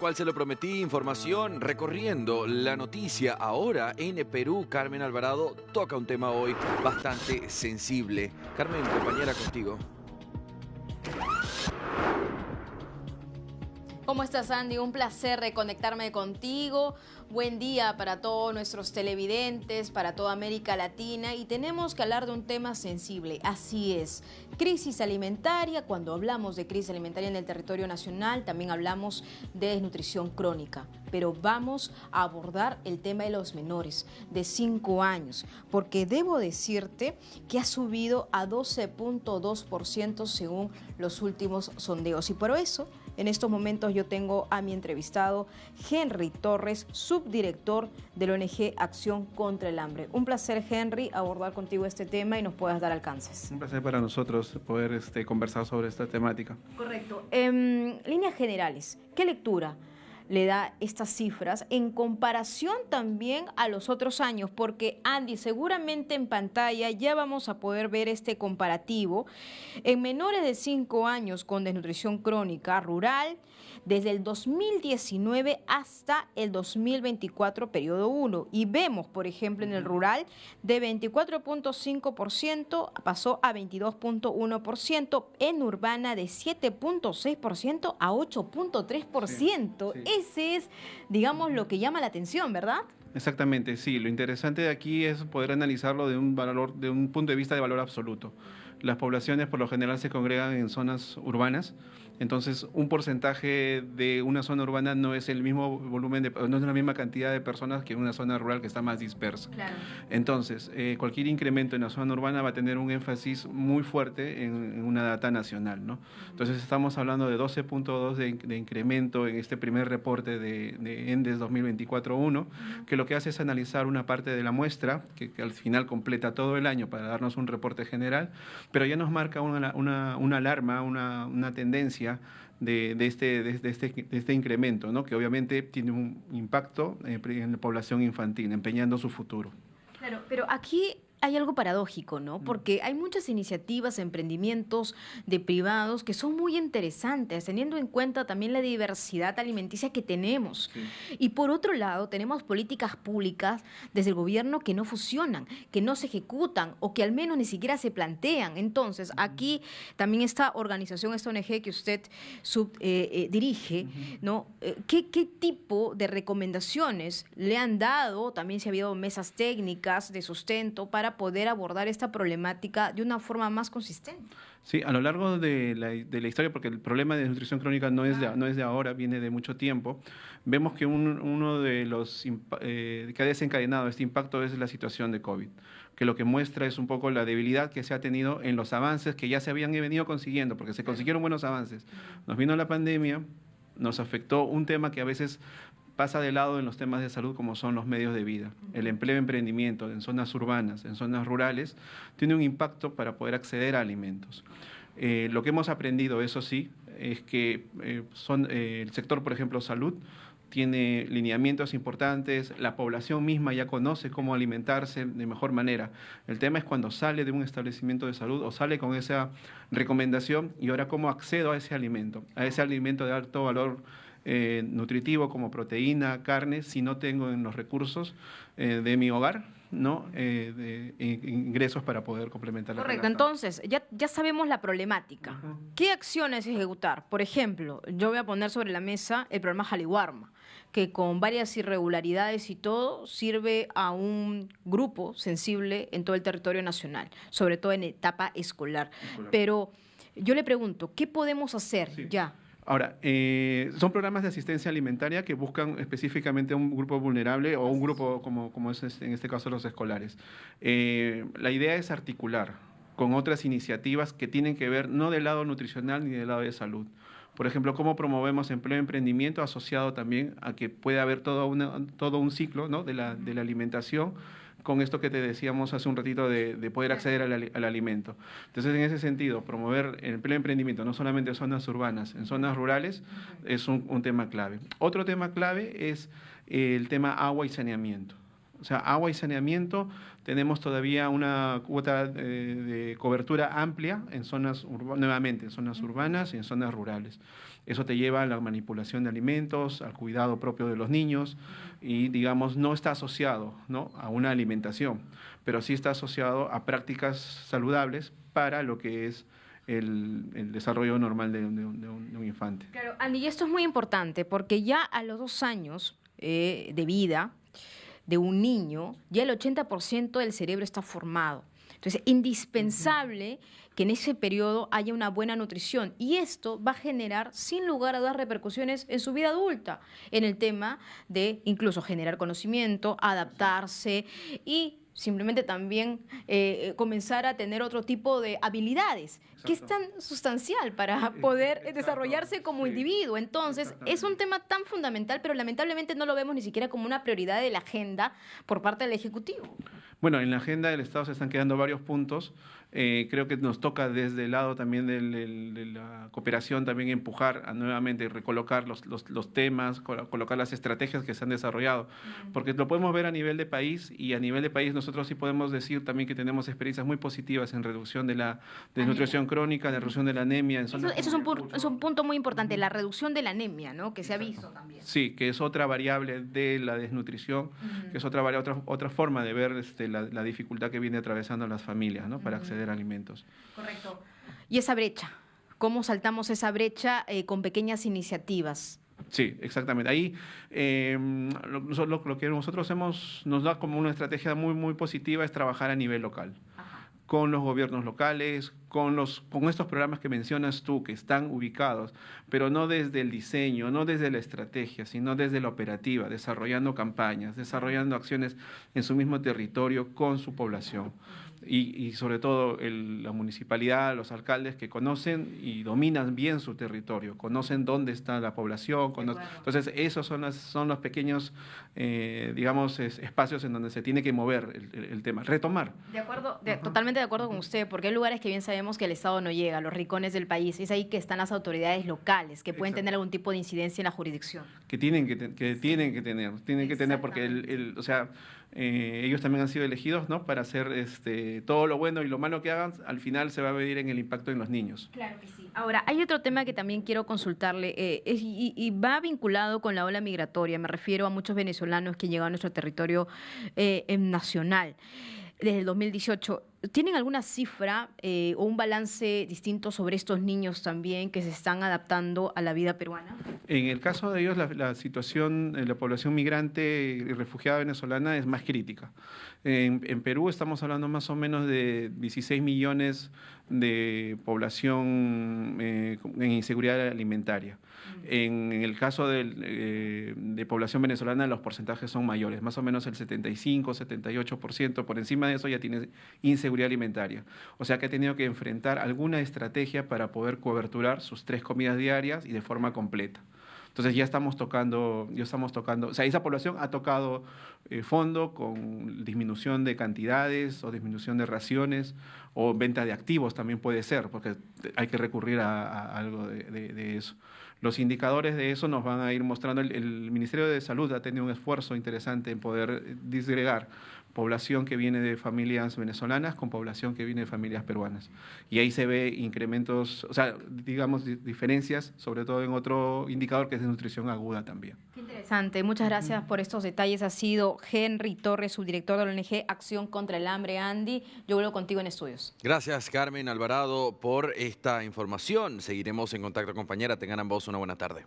Cual se lo prometí, información recorriendo la noticia ahora en Perú. Carmen Alvarado toca un tema hoy bastante sensible. Carmen, compañera, contigo. ¿Cómo estás, Andy? Un placer reconectarme contigo. Buen día para todos nuestros televidentes, para toda América Latina. Y tenemos que hablar de un tema sensible. Así es, crisis alimentaria. Cuando hablamos de crisis alimentaria en el territorio nacional, también hablamos de desnutrición crónica. Pero vamos a abordar el tema de los menores de 5 años, porque debo decirte que ha subido a 12.2% según los últimos sondeos. Y por eso, en estos momentos yo tengo a mi entrevistado Henry Torres, subdirector de la ONG Acción contra el Hambre. Un placer, Henry, abordar contigo este tema y nos puedas dar alcances. Un placer para nosotros poder conversar sobre esta temática. Correcto. En líneas generales, ¿qué lectura le da estas cifras en comparación también a los otros años? Porque, Andy, seguramente en pantalla ya vamos a poder ver este comparativo. En menores de 5 años con desnutrición crónica rural, desde el 2019 hasta el 2024, periodo 1. Y vemos, por ejemplo, en el rural, de 24.5% pasó a 22.1%, en urbana de 7.6% a 8.3%. Sí. Ese es, digamos, lo que llama la atención, ¿verdad? Exactamente, sí. Lo interesante de aquí es poder analizarlo de un punto de vista de valor absoluto. Las poblaciones por lo general se congregan en zonas urbanas, entonces un porcentaje de una zona urbana no es el mismo volumen, no es la misma cantidad de personas que en una zona rural que está más dispersa. Claro. Entonces, cualquier incremento en la zona urbana va a tener un énfasis muy fuerte en una data nacional, ¿no? Entonces estamos hablando de 12.2 de incremento en este primer reporte de ENDES 2024-1, que lo que hace es analizar una parte de la muestra, que al final completa todo el año para darnos un reporte general, pero ya nos marca una alarma, una tendencia de este incremento, ¿no? Que obviamente tiene un impacto en la población infantil, empeñando su futuro. Claro, pero aquí hay algo paradójico, ¿no? Porque hay muchas iniciativas, emprendimientos de privados que son muy interesantes, teniendo en cuenta también la diversidad alimenticia que tenemos. Sí. Y por otro lado, tenemos políticas públicas desde el gobierno que no funcionan, que no se ejecutan o que al menos ni siquiera se plantean. Entonces, aquí también esta organización, esta ONG que usted dirige, ¿no? ¿Qué tipo de recomendaciones le han dado? También si ha habido mesas técnicas de sustento para poder abordar esta problemática de una forma más consistente. Sí, a lo largo de la historia, porque el problema de desnutrición crónica no es de ahora, viene de mucho tiempo, vemos que uno de los que ha desencadenado este impacto es la situación de COVID, que lo que muestra es un poco la debilidad que se ha tenido en los avances que ya se habían venido consiguiendo, porque se consiguieron buenos avances. Nos vino la pandemia, nos afectó un tema que a veces pasa de lado en los temas de salud, como son los medios de vida. El empleo y emprendimiento en zonas urbanas, en zonas rurales, tiene un impacto para poder acceder a alimentos. Lo que hemos aprendido, eso sí, es que el sector, por ejemplo, salud, tiene lineamientos importantes, la población misma ya conoce cómo alimentarse de mejor manera. El tema es cuando sale de un establecimiento de salud o sale con esa recomendación y ahora cómo accedo a ese alimento de alto valor nutritivo como proteína, carne, si no tengo en los recursos de mi hogar, ¿no? Ingresos para poder complementar la Correcto, entonces ya sabemos la problemática. ¿Qué acciones ejecutar? Por ejemplo, yo voy a poner sobre la mesa el programa Jaliwarma, que con varias irregularidades y todo sirve a un grupo sensible en todo el territorio nacional, sobre todo en etapa escolar. Pero yo le pregunto, ¿qué podemos hacer ya? Ahora, son programas de asistencia alimentaria que buscan específicamente a un grupo vulnerable o un grupo como es en este caso los escolares. La idea es articular con otras iniciativas que tienen que ver no del lado nutricional ni del lado de salud. Por ejemplo, cómo promovemos empleo y emprendimiento asociado también a que pueda haber todo un ciclo, ¿no? de la alimentación, con esto que te decíamos hace un ratito de poder acceder al alimento. Entonces, en ese sentido, promover el empleo y emprendimiento, no solamente en zonas urbanas, en zonas rurales, es un tema clave. Otro tema clave es el tema agua y saneamiento. O sea, agua y saneamiento, tenemos todavía una cuota de cobertura amplia en zonas, nuevamente, en zonas urbanas y en zonas rurales. Eso te lleva a la manipulación de alimentos, al cuidado propio de los niños y, digamos, no está asociado, ¿no?, a una alimentación, pero sí está asociado a prácticas saludables para lo que es el desarrollo normal de un infante. Claro, Andy, y esto es muy importante porque ya a los 2 años de vida de un niño, ya el 80% del cerebro está formado. Entonces, indispensable que en ese periodo haya una buena nutrición y esto va a generar, sin lugar a dudas, repercusiones en su vida adulta, en el tema de incluso generar conocimiento, adaptarse y simplemente también comenzar a tener otro tipo de habilidades. Exacto. Que es tan sustancial para poder Exacto. Desarrollarse como individuo. Entonces, es un tema tan fundamental, pero lamentablemente no lo vemos ni siquiera como una prioridad de la agenda por parte del Ejecutivo. Bueno, en la agenda del Estado se están quedando varios puntos. Creo que nos toca desde el lado también de la cooperación también empujar nuevamente recolocar los temas, colocar las estrategias que se han desarrollado, porque lo podemos ver a nivel de país y a nivel de país nosotros sí podemos decir también que tenemos experiencias muy positivas en reducción de la desnutrición crónica, de reducción de la anemia. Eso es un punto muy importante, la reducción de la anemia, ¿no?, que se ha visto también. Sí, que es otra variable de la desnutrición, que es otra forma de ver la dificultad que viene atravesando las familias, ¿no?, para acceder a alimentos. Correcto. Y esa brecha, ¿cómo saltamos esa brecha con pequeñas iniciativas? Sí, exactamente. Ahí lo que nosotros nos da como una estrategia muy, muy positiva es trabajar a nivel local. Ajá. Con los gobiernos locales, con estos programas que mencionas tú, que están ubicados, pero no desde el diseño, no desde la estrategia, sino desde la operativa, desarrollando campañas, desarrollando acciones en su mismo territorio con su población. Y sobre todo la municipalidad, los alcaldes que conocen y dominan bien su territorio, conocen dónde está la población. Entonces, esos son los pequeños, digamos, espacios en donde se tiene que mover el tema, retomar. De acuerdo, totalmente de acuerdo con usted, porque hay lugares que bien sabemos que el Estado no llega, a los rincones del país, es ahí que están las autoridades locales, que pueden tener algún tipo de incidencia en la jurisdicción. Que tienen que tener, porque o sea, ellos también han sido elegidos, ¿no?, para hacer todo lo bueno y lo malo que hagan, al final se va a medir en el impacto en los niños. Claro que sí. Ahora, hay otro tema que también quiero consultarle y va vinculado con la ola migratoria. Me refiero a muchos venezolanos que llegan a nuestro territorio nacional desde el 2018. ¿Tienen alguna cifra o un balance distinto sobre estos niños también que se están adaptando a la vida peruana? En el caso de ellos, la situación de la población migrante y refugiada venezolana es más crítica. En Perú estamos hablando más o menos de 16 millones de población en inseguridad alimentaria. En el caso de población venezolana, los porcentajes son mayores, más o menos el 75, 78%. Por encima de eso ya tiene inseguridad alimentaria. O sea que ha tenido que enfrentar alguna estrategia para poder coberturar sus 3 comidas diarias y de forma completa. Entonces ya estamos tocando, o sea, esa población ha tocado fondo con disminución de cantidades o disminución de raciones o venta de activos también puede ser, porque hay que recurrir a algo de eso. Los indicadores de eso nos van a ir mostrando. El Ministerio de Salud ha tenido un esfuerzo interesante en poder disgregar población que viene de familias venezolanas con población que viene de familias peruanas. Y ahí se ve incrementos, o sea, digamos, diferencias, sobre todo en otro indicador que es de nutrición aguda también. Qué interesante. Muchas gracias por estos detalles. Ha sido Henry Torres, subdirector de la ONG Acción contra el Hambre. Andy, yo vuelvo contigo en estudios. Gracias, Carmen Alvarado, por esta información. Seguiremos en contacto, compañera. Tengan ambos una buena tarde.